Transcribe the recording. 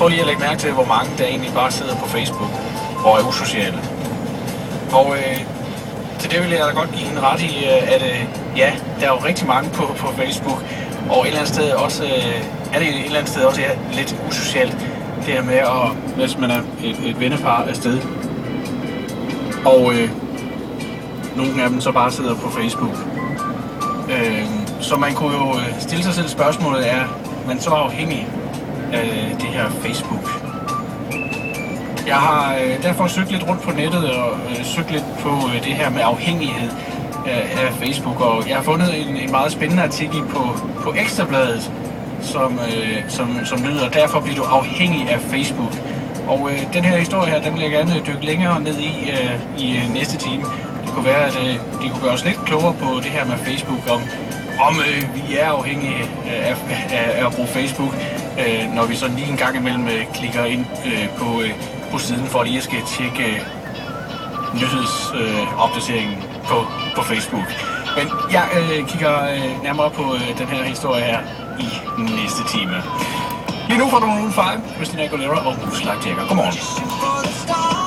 Prøv lige at lægge mærke til, hvor mange der egentlig bare sidder på Facebook og er usociale. Og til det vil jeg da godt give hende ret i, at ja, der er jo rigtig mange på Facebook. Og et eller andet sted også, er det et eller andet sted også lidt usocialt, det her med, hvis man er et vennepar afsted. Og nogle af dem så bare sidder på Facebook. Så man kunne jo stille sig selv spørgsmålet, er man så afhængig af det her Facebook? Jeg har derfor søgt lidt rundt på nettet og søgt lidt på det her med afhængighed af Facebook, og jeg har fundet en meget spændende artikel på Ekstrabladet, som lyder, derfor bliver du afhængig af Facebook. Og den her historie her, den vil jeg gerne dykke længere ned i næste time. Det kunne være, at de kunne gøre os lidt klogere på det her med Facebook, om vi er afhængige af at bruge Facebook, når vi sådan lige en gang imellem klikker ind på siden for lige at skal tjekke nyhedsopdateringen på Facebook. Men jeg kigger nærmere på den her historie her i næste time. Lige nu får du nogle 5, Christina Aguilera og Muslag Jagger. Godmorgen.